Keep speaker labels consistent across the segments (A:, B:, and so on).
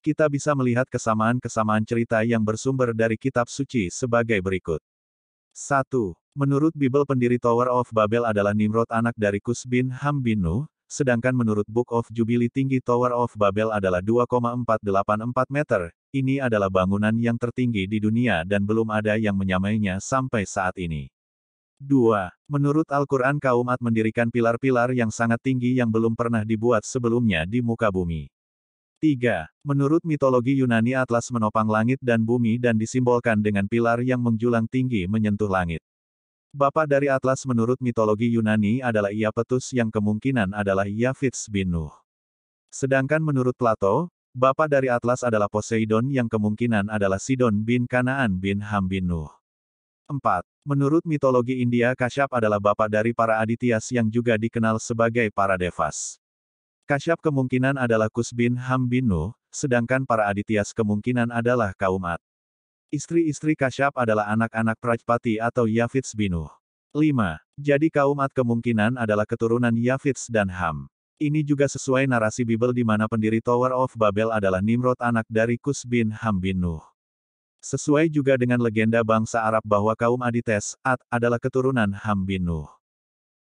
A: Kita bisa melihat kesamaan-kesamaan cerita yang bersumber dari kitab suci sebagai berikut. 1. Menurut Bible pendiri Tower of Babel adalah Nimrod anak dari Kus bin Ham bin Nuh, sedangkan menurut Book of Jubilee tinggi Tower of Babel adalah 2,484 meter. Ini adalah bangunan yang tertinggi di dunia dan belum ada yang menyamainya sampai saat ini. 2. Menurut Al-Quran kaum Ad mendirikan pilar-pilar yang sangat tinggi yang belum pernah dibuat sebelumnya di muka bumi. 3. Menurut mitologi Yunani Atlas menopang langit dan bumi dan disimbolkan dengan pilar yang menjulang tinggi menyentuh langit. Bapa dari Atlas menurut mitologi Yunani adalah Iapetus yang kemungkinan adalah Iaphitus bin Nuh. Sedangkan menurut Plato, bapa dari Atlas adalah Poseidon yang kemungkinan adalah Sidon bin Kanaan bin Ham bin Nuh. 4. Menurut mitologi India Kashyap adalah bapa dari para Adityas yang juga dikenal sebagai para Devas. Kashyap kemungkinan adalah Kus bin Ham bin Nuh, sedangkan para Adityas kemungkinan adalah kaum Ad. Istri-istri Kashyap adalah anak-anak Prajapati atau Iaphitus bin Nuh. 5. Jadi kaum Ad kemungkinan adalah keturunan Iaphitus dan Ham. Ini juga sesuai narasi Bible di mana pendiri Tower of Babel adalah Nimrod anak dari Kus bin Ham bin Nuh. Sesuai juga dengan legenda bangsa Arab bahwa kaum Adites, Ad, adalah keturunan Ham bin Nuh.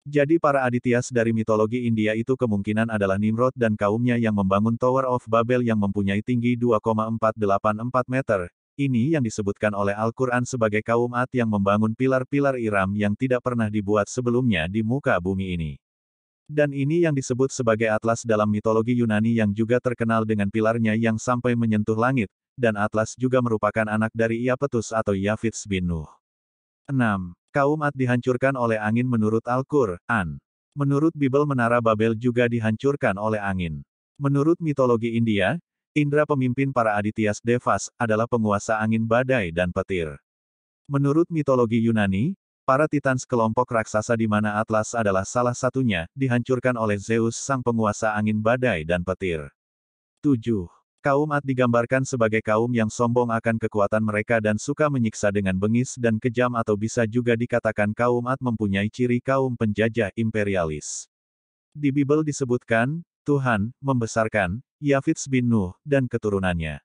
A: Jadi para Adityas dari mitologi India itu kemungkinan adalah Nimrod dan kaumnya yang membangun Tower of Babel yang mempunyai tinggi 2,484 meter. Ini yang disebutkan oleh Al-Quran sebagai kaum Ad yang membangun pilar-pilar Iram yang tidak pernah dibuat sebelumnya di muka bumi ini. Dan ini yang disebut sebagai Atlas dalam mitologi Yunani yang juga terkenal dengan pilarnya yang sampai menyentuh langit, dan Atlas juga merupakan anak dari Iapetus atau Iaphitus bin Nuh. 6. Kaum Ad dihancurkan oleh angin menurut Al-Quran. Menurut Bible Menara Babel juga dihancurkan oleh angin. Menurut mitologi India, Indra pemimpin para Adityas Devas, adalah penguasa angin badai dan petir. Menurut mitologi Yunani, para Titans kelompok raksasa di mana Atlas adalah salah satunya, dihancurkan oleh Zeus sang penguasa angin badai dan petir. 7. Kaum Ad digambarkan sebagai kaum yang sombong akan kekuatan mereka dan suka menyiksa dengan bengis dan kejam atau bisa juga dikatakan kaum Ad mempunyai ciri kaum penjajah imperialis. Di Bible disebutkan, Tuhan membesarkan Iaphitus bin Nuh dan keturunannya.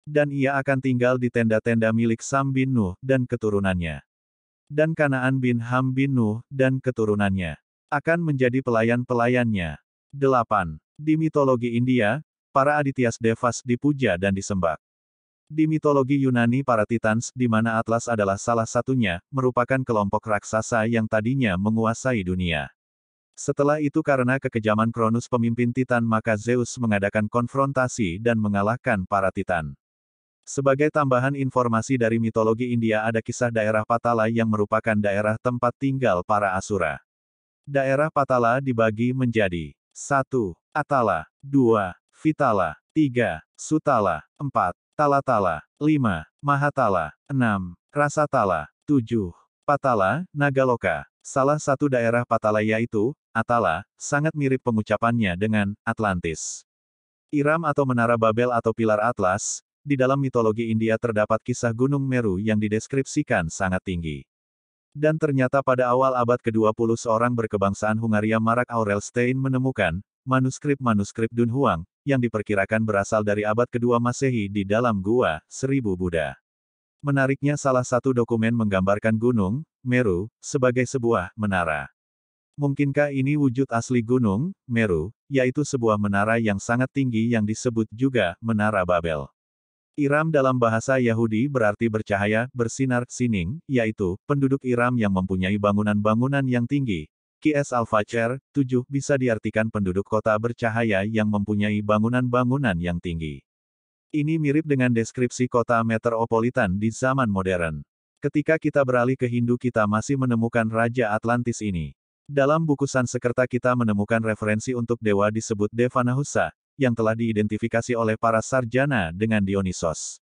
A: Dan ia akan tinggal di tenda-tenda milik Sam bin Nuh dan keturunannya. Dan Kanaan bin Ham bin Nuh dan keturunannya akan menjadi pelayan-pelayannya. 8. Di mitologi India, para Adityas Devas dipuja dan disembah. Di mitologi Yunani para Titans, di mana Atlas adalah salah satunya, merupakan kelompok raksasa yang tadinya menguasai dunia. Setelah itu karena kekejaman Cronus pemimpin Titan maka Zeus mengadakan konfrontasi dan mengalahkan para Titan. Sebagai tambahan informasi dari mitologi India ada kisah daerah Patala yang merupakan daerah tempat tinggal para Asura. Daerah Patala dibagi menjadi 1. Atala 2. Vitala 3. Sutala 4. Talatala 5. Mahatala 6. Rasatala 7. Patala, Nagaloka. Salah satu daerah Patala yaitu Atala, sangat mirip pengucapannya dengan Atlantis. Iram atau Menara Babel atau Pilar Atlas, di dalam mitologi India terdapat kisah Gunung Meru yang dideskripsikan sangat tinggi. Dan ternyata pada awal abad ke-20 seorang berkebangsaan Hungaria Marek Aurelstein menemukan manuskrip-manuskrip Dunhuang, yang diperkirakan berasal dari abad kedua Masehi di dalam Gua 1000 Buddha. Menariknya salah satu dokumen menggambarkan Gunung Meru sebagai sebuah menara. Mungkinkah ini wujud asli Gunung Meru, yaitu sebuah menara yang sangat tinggi yang disebut juga Menara Babel. Iram dalam bahasa Yahudi berarti bercahaya, bersinar, sining, yaitu penduduk Iram yang mempunyai bangunan-bangunan yang tinggi. Qs Al-Fajr, 7, bisa diartikan penduduk kota bercahaya yang mempunyai bangunan-bangunan yang tinggi. Ini mirip dengan deskripsi kota metropolitan di zaman modern. Ketika kita beralih ke Hindu kita masih menemukan Raja Atlantis ini. Dalam buku Sanskerta kita menemukan referensi untuk dewa disebut Devanahusa, yang telah diidentifikasi oleh para sarjana dengan Dionysos.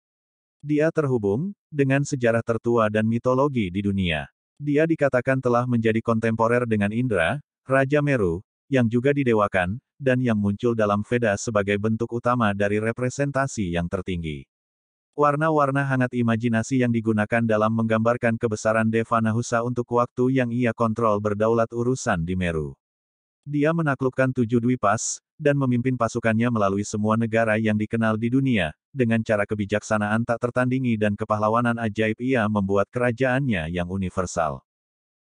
A: Dia terhubung dengan sejarah tertua dan mitologi di dunia. Dia dikatakan telah menjadi kontemporer dengan Indra, Raja Meru, yang juga didewakan, dan yang muncul dalam Veda sebagai bentuk utama dari representasi yang tertinggi. Warna-warna hangat imajinasi yang digunakan dalam menggambarkan kebesaran Devanahusa untuk waktu yang ia kontrol berdaulat urusan di Meru. Dia menaklukkan 7 Dwipas, dan memimpin pasukannya melalui semua negara yang dikenal di dunia, dengan cara kebijaksanaan tak tertandingi dan kepahlawanan ajaib ia membuat kerajaannya yang universal.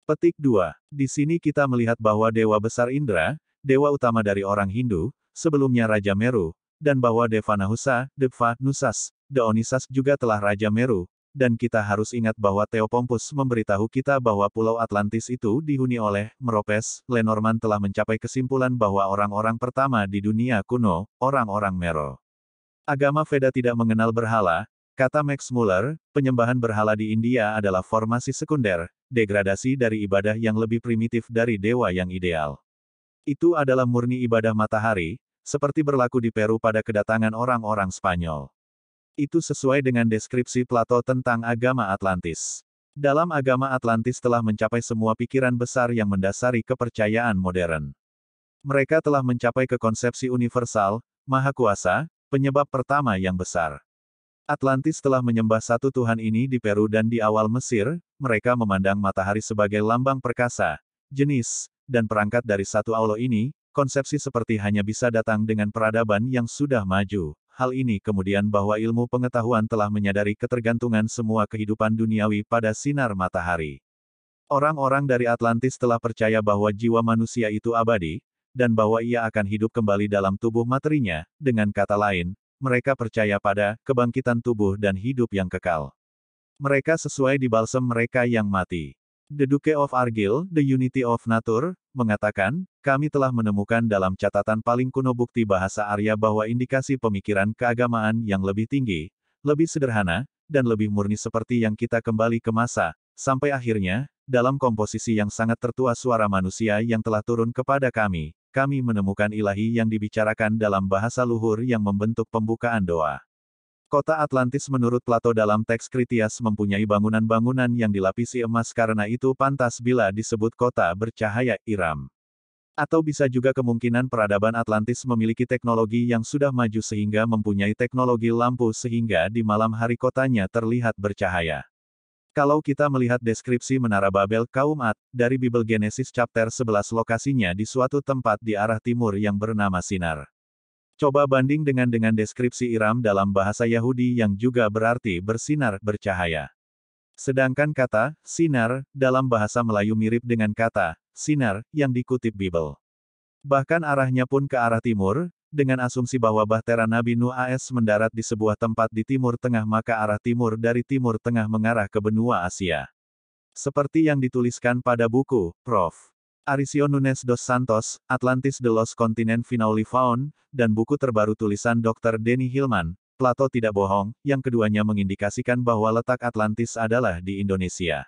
A: Petik 2. Di sini kita melihat bahwa Dewa Besar Indra, dewa utama dari orang Hindu, sebelumnya Raja Meru, dan bahwa Deva Nahusa, Deva Nusas, Deonisas juga telah Raja Meru, dan kita harus ingat bahwa Theopompus memberitahu kita bahwa Pulau Atlantis itu dihuni oleh Meropes. Lenormand telah mencapai kesimpulan bahwa orang-orang pertama di dunia kuno, orang-orang Mero. Agama Veda tidak mengenal berhala, kata Max Muller, penyembahan berhala di India adalah formasi sekunder, degradasi dari ibadah yang lebih primitif dari dewa yang ideal. Itu adalah murni ibadah matahari, seperti berlaku di Peru pada kedatangan orang-orang Spanyol. Itu sesuai dengan deskripsi Plato tentang agama Atlantis. Dalam agama Atlantis telah mencapai semua pikiran besar yang mendasari kepercayaan modern. Mereka telah mencapai ke konsepsi universal, maha kuasa, penyebab pertama yang besar. Atlantis telah menyembah satu Tuhan ini di Peru dan di awal Mesir, mereka memandang matahari sebagai lambang perkasa, jenis, dan perangkat dari satu Allah ini. Konsepsi seperti hanya bisa datang dengan peradaban yang sudah maju. Hal ini kemudian bahwa ilmu pengetahuan telah menyadari ketergantungan semua kehidupan duniawi pada sinar matahari. Orang-orang dari Atlantis telah percaya bahwa jiwa manusia itu abadi, dan bahwa ia akan hidup kembali dalam tubuh materinya. Dengan kata lain, mereka percaya pada kebangkitan tubuh dan hidup yang kekal. Mereka sesuai di balsam mereka yang mati. The Duke of Argyll, The Unity of Nature, mengatakan, kami telah menemukan dalam catatan paling kuno bukti bahasa Arya bahwa indikasi pemikiran keagamaan yang lebih tinggi, lebih sederhana, dan lebih murni seperti yang kita kembali ke masa, sampai akhirnya, dalam komposisi yang sangat tertua suara manusia yang telah turun kepada kami menemukan ilahi yang dibicarakan dalam bahasa luhur yang membentuk pembukaan doa. Kota Atlantis menurut Plato dalam teks Critias mempunyai bangunan-bangunan yang dilapisi emas karena itu pantas bila disebut kota bercahaya, Iram. Atau bisa juga kemungkinan peradaban Atlantis memiliki teknologi yang sudah maju sehingga mempunyai teknologi lampu sehingga di malam hari kotanya terlihat bercahaya. Kalau kita melihat deskripsi Menara Babel kaum Ad, dari Bible Genesis chapter 11 lokasinya di suatu tempat di arah timur yang bernama Sinar. Coba banding dengan deskripsi Iram dalam bahasa Yahudi yang juga berarti bersinar, bercahaya. Sedangkan kata sinar dalam bahasa Melayu mirip dengan kata sinar yang dikutip Bible. Bahkan arahnya pun ke arah timur, dengan asumsi bahwa bahtera Nabi Nuh AS mendarat di sebuah tempat di Timur Tengah maka arah timur dari Timur Tengah mengarah ke benua Asia. Seperti yang dituliskan pada buku, Prof. Aricio Nunes dos Santos, Atlantis the Lost Continent Finally Found, dan buku terbaru tulisan Dr. Denny Hillman, Plato tidak bohong, yang keduanya mengindikasikan bahwa letak Atlantis adalah di Indonesia.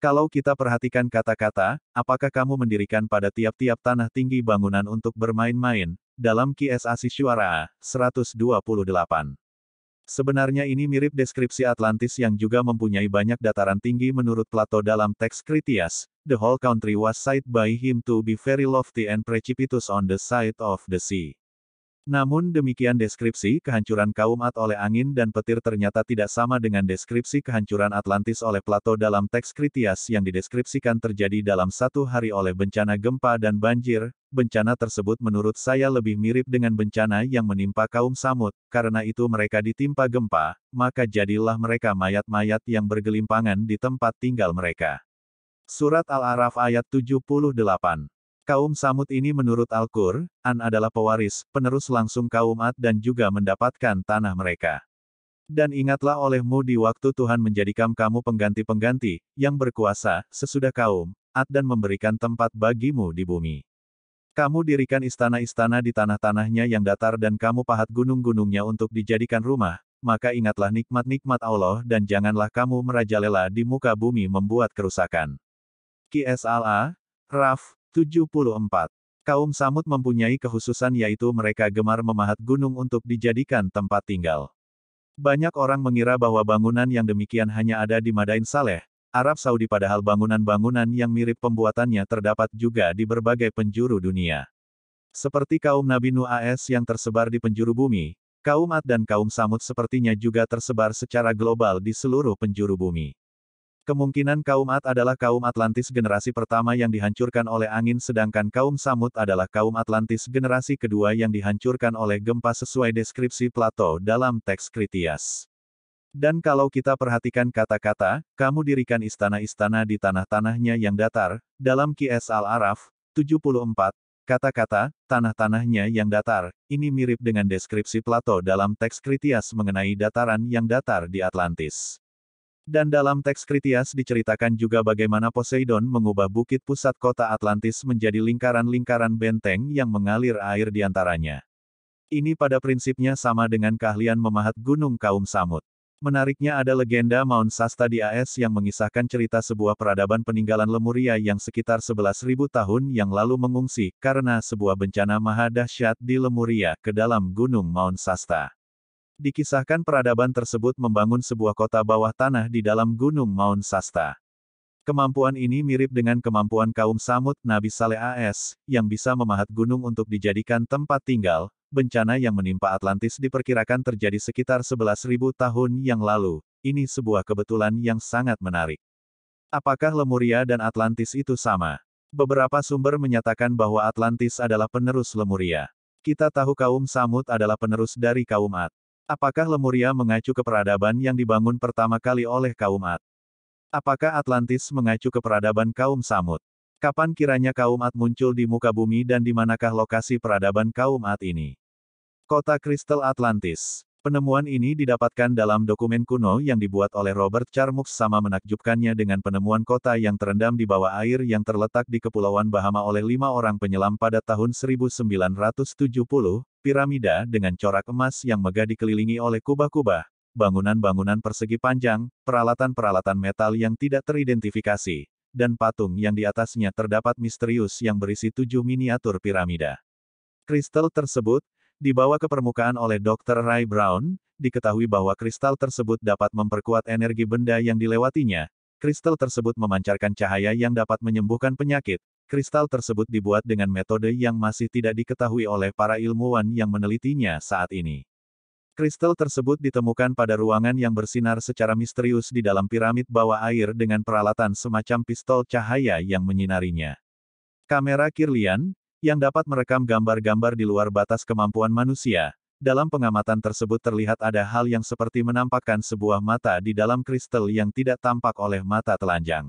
A: Kalau kita perhatikan kata-kata, apakah kamu mendirikan pada tiap-tiap tanah tinggi bangunan untuk bermain-main, dalam Qs Asysyuara, 128. Sebenarnya ini mirip deskripsi Atlantis yang juga mempunyai banyak dataran tinggi menurut Plato dalam teks Critias. The whole country was said by him to be very lofty and precipitous on the side of the sea. Namun demikian deskripsi kehancuran kaum Ad oleh angin dan petir ternyata tidak sama dengan deskripsi kehancuran Atlantis oleh Plato dalam teks Critias yang dideskripsikan terjadi dalam satu hari oleh bencana gempa dan banjir. Bencana tersebut menurut saya lebih mirip dengan bencana yang menimpa kaum Samud, karena itu mereka ditimpa gempa, maka jadilah mereka mayat-mayat yang bergelimpangan di tempat tinggal mereka. Surat Al-A'raf ayat 78. Kaum Samud ini menurut Al-Qur'an adalah pewaris, penerus langsung kaum Ad dan juga mendapatkan tanah mereka. Dan ingatlah olehmu di waktu Tuhan menjadikan kamu pengganti-pengganti, yang berkuasa, sesudah kaum Ad dan memberikan tempat bagimu di bumi. Kamu dirikan istana-istana di tanah-tanahnya yang datar dan kamu pahat gunung-gunungnya untuk dijadikan rumah, maka ingatlah nikmat-nikmat Allah dan janganlah kamu merajalela di muka bumi membuat kerusakan. Qs Al-A'raf 74. Kaum Samud mempunyai kekhususan yaitu mereka gemar memahat gunung untuk dijadikan tempat tinggal. Banyak orang mengira bahwa bangunan yang demikian hanya ada di Madain Saleh, Arab Saudi padahal bangunan-bangunan yang mirip pembuatannya terdapat juga di berbagai penjuru dunia. Seperti kaum Nabi Nuh AS yang tersebar di penjuru bumi, kaum Ad dan kaum Samud sepertinya juga tersebar secara global di seluruh penjuru bumi. Kemungkinan kaum Ad adalah kaum Atlantis generasi pertama yang dihancurkan oleh angin sedangkan kaum Samud adalah kaum Atlantis generasi kedua yang dihancurkan oleh gempa sesuai deskripsi Plato dalam teks Critias. Dan kalau kita perhatikan kata-kata, kamu dirikan istana-istana di tanah-tanahnya yang datar, dalam Qs al-Araf, 74, kata-kata, tanah-tanahnya yang datar, ini mirip dengan deskripsi Plato dalam teks Critias mengenai dataran yang datar di Atlantis. Dan dalam teks Critias diceritakan juga bagaimana Poseidon mengubah bukit pusat kota Atlantis menjadi lingkaran-lingkaran benteng yang mengalir air di antaranya. Ini pada prinsipnya sama dengan keahlian memahat gunung kaum Samud. Menariknya ada legenda Mount Shasta di AS yang mengisahkan cerita sebuah peradaban peninggalan Lemuria yang sekitar 11.000 tahun yang lalu mengungsi karena sebuah bencana maha dahsyat di Lemuria ke dalam gunung Mount Shasta. Dikisahkan peradaban tersebut membangun sebuah kota bawah tanah di dalam gunung Mount Shasta. Kemampuan ini mirip dengan kemampuan kaum Samud Nabi Saleh AS, yang bisa memahat gunung untuk dijadikan tempat tinggal. Bencana yang menimpa Atlantis diperkirakan terjadi sekitar 11.000 tahun yang lalu. Ini sebuah kebetulan yang sangat menarik. Apakah Lemuria dan Atlantis itu sama? Beberapa sumber menyatakan bahwa Atlantis adalah penerus Lemuria. Kita tahu kaum Samud adalah penerus dari kaum Ad. Apakah Lemuria mengacu ke peradaban yang dibangun pertama kali oleh kaum Ad? Apakah Atlantis mengacu ke peradaban kaum Samud? Kapan kiranya kaum Ad muncul di muka bumi dan di manakah lokasi peradaban kaum Ad ini? Kota Kristal Atlantis. Penemuan ini didapatkan dalam dokumen kuno yang dibuat oleh Robert Charmux sama menakjubkannya dengan penemuan kota yang terendam di bawah air yang terletak di Kepulauan Bahama oleh 5 orang penyelam pada tahun 1970, piramida dengan corak emas yang megah dikelilingi oleh kubah-kubah, bangunan-bangunan persegi panjang, peralatan-peralatan metal yang tidak teridentifikasi, dan patung yang di atasnya terdapat misterius yang berisi 7 miniatur piramida. Kristal tersebut, dibawa ke permukaan oleh Dr. Ray Brown, diketahui bahwa kristal tersebut dapat memperkuat energi benda yang dilewatinya. Kristal tersebut memancarkan cahaya yang dapat menyembuhkan penyakit. Kristal tersebut dibuat dengan metode yang masih tidak diketahui oleh para ilmuwan yang menelitinya saat ini. Kristal tersebut ditemukan pada ruangan yang bersinar secara misterius di dalam piramid bawah air dengan peralatan semacam pistol cahaya yang menyinarinya. Kamera Kirlian, yang dapat merekam gambar-gambar di luar batas kemampuan manusia. Dalam pengamatan tersebut terlihat ada hal yang seperti menampakkan sebuah mata di dalam kristal yang tidak tampak oleh mata telanjang.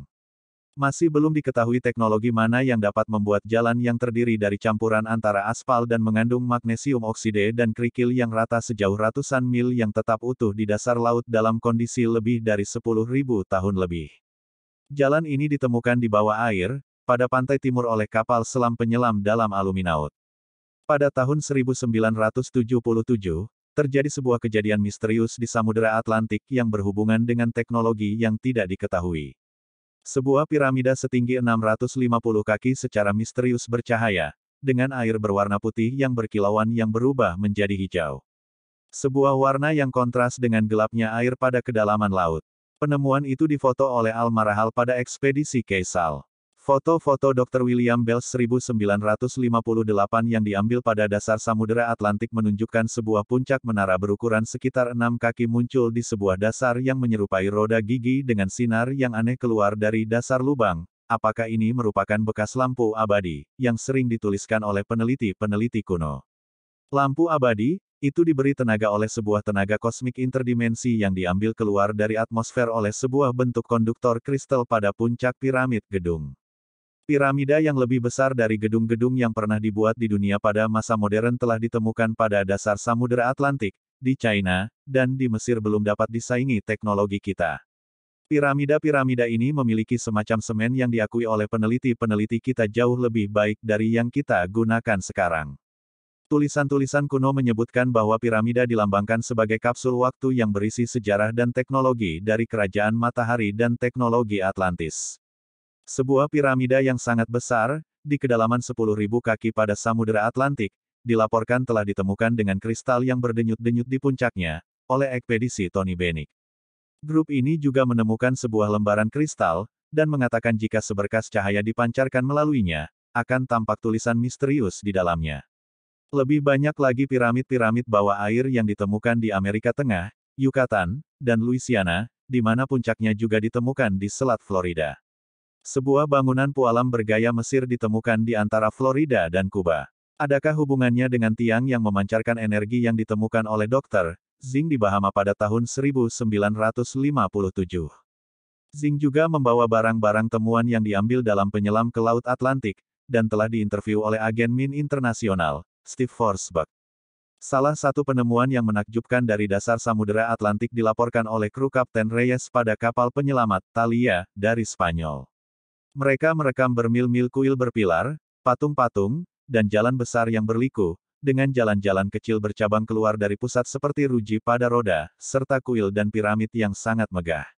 A: Masih belum diketahui teknologi mana yang dapat membuat jalan yang terdiri dari campuran antara aspal dan mengandung magnesium oksida dan kerikil yang rata sejauh ratusan mil yang tetap utuh di dasar laut dalam kondisi lebih dari 10.000 tahun lebih. Jalan ini ditemukan di bawah air, pada pantai timur oleh kapal selam penyelam dalam Aluminaut. Pada tahun 1977, terjadi sebuah kejadian misterius di Samudera Atlantik yang berhubungan dengan teknologi yang tidak diketahui. Sebuah piramida setinggi 650 kaki secara misterius bercahaya, dengan air berwarna putih yang berkilauan yang berubah menjadi hijau. Sebuah warna yang kontras dengan gelapnya air pada kedalaman laut. Penemuan itu difoto oleh Al-Marahal pada ekspedisi Kaisal. Foto-foto Dr. William Bells 1958 yang diambil pada dasar Samudera Atlantik menunjukkan sebuah puncak menara berukuran sekitar 6 kaki muncul di sebuah dasar yang menyerupai roda gigi dengan sinar yang aneh keluar dari dasar lubang. Apakah ini merupakan bekas lampu abadi, yang sering dituliskan oleh peneliti-peneliti kuno? Lampu abadi, itu diberi tenaga oleh sebuah tenaga kosmik interdimensi yang diambil keluar dari atmosfer oleh sebuah bentuk konduktor kristal pada puncak piramid gedung. Piramida yang lebih besar dari gedung-gedung yang pernah dibuat di dunia pada masa modern telah ditemukan pada dasar Samudera Atlantik, di China, dan di Mesir belum dapat disaingi teknologi kita. Piramida-piramida ini memiliki semacam semen yang diakui oleh peneliti-peneliti kita jauh lebih baik dari yang kita gunakan sekarang. Tulisan-tulisan kuno menyebutkan bahwa piramida dilambangkan sebagai kapsul waktu yang berisi sejarah dan teknologi dari kerajaan matahari dan teknologi Atlantis. Sebuah piramida yang sangat besar, di kedalaman 10.000 kaki pada Samudera Atlantik, dilaporkan telah ditemukan dengan kristal yang berdenyut-denyut di puncaknya, oleh ekspedisi Tony Bennett. Grup ini juga menemukan sebuah lembaran kristal, dan mengatakan jika seberkas cahaya dipancarkan melaluinya, akan tampak tulisan misterius di dalamnya. Lebih banyak lagi piramid-piramid bawah air yang ditemukan di Amerika Tengah, Yucatan, dan Louisiana, di mana puncaknya juga ditemukan di Selat Florida. Sebuah bangunan pualam bergaya Mesir ditemukan di antara Florida dan Kuba. Adakah hubungannya dengan tiang yang memancarkan energi yang ditemukan oleh Dr. Zing di Bahama pada tahun 1957? Zing juga membawa barang-barang temuan yang diambil dalam penyelam ke Laut Atlantik, dan telah diinterview oleh agen MIN internasional, Steve Forsberg. Salah satu penemuan yang menakjubkan dari dasar Samudera Atlantik dilaporkan oleh kru Kapten Reyes pada kapal penyelamat Thalia dari Spanyol. Mereka merekam bermil-mil kuil berpilar, patung-patung, dan jalan besar yang berliku, dengan jalan-jalan kecil bercabang keluar dari pusat seperti ruji pada roda, serta kuil dan piramid yang sangat megah.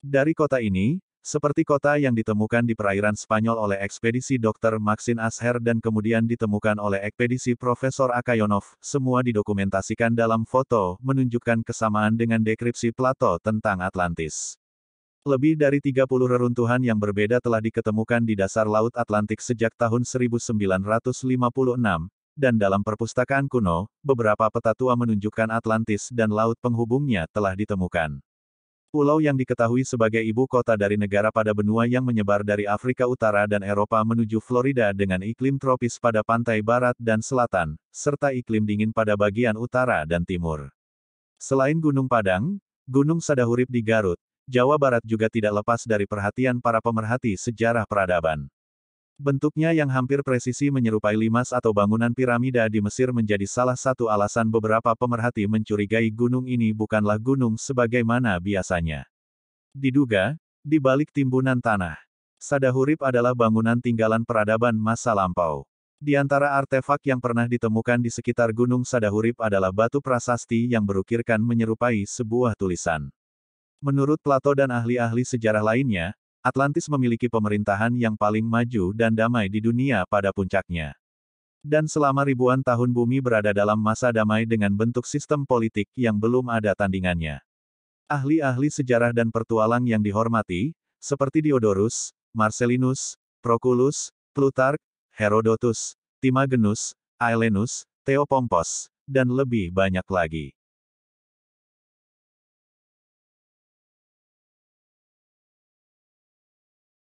A: Dari kota ini, seperti kota yang ditemukan di perairan Spanyol oleh ekspedisi Dr. Maxine Asher dan kemudian ditemukan oleh ekspedisi Profesor Akayonov, semua didokumentasikan dalam foto, menunjukkan kesamaan dengan deskripsi Plato tentang Atlantis. Lebih dari 30 reruntuhan yang berbeda telah diketemukan di dasar Laut Atlantik sejak tahun 1956, dan dalam perpustakaan kuno, beberapa peta tua menunjukkan Atlantis dan laut penghubungnya telah ditemukan. Pulau yang diketahui sebagai ibu kota dari negara pada benua yang menyebar dari Afrika Utara dan Eropa menuju Florida dengan iklim tropis pada pantai barat dan selatan, serta iklim dingin pada bagian utara dan timur. Selain Gunung Padang, Gunung Sadahurip di Garut, Jawa Barat juga tidak lepas dari perhatian para pemerhati sejarah peradaban. Bentuknya yang hampir presisi menyerupai limas atau bangunan piramida di Mesir menjadi salah satu alasan beberapa pemerhati mencurigai gunung ini bukanlah gunung sebagaimana biasanya. Diduga, di balik timbunan tanah, Sadahurip adalah bangunan tinggalan peradaban masa lampau. Di antara artefak yang pernah ditemukan di sekitar Gunung Sadahurip adalah batu prasasti yang berukirkan menyerupai sebuah tulisan. Menurut Plato dan ahli-ahli sejarah lainnya, Atlantis memiliki pemerintahan yang paling maju dan damai di dunia pada puncaknya. Dan selama ribuan tahun bumi berada dalam masa damai dengan bentuk sistem politik yang belum ada tandingannya. Ahli-ahli sejarah dan pertualang yang dihormati, seperti Diodorus, Marcellinus, Proculus, Plutarch, Herodotus, Timagenus, Aelenus, Theopompos, dan lebih banyak lagi.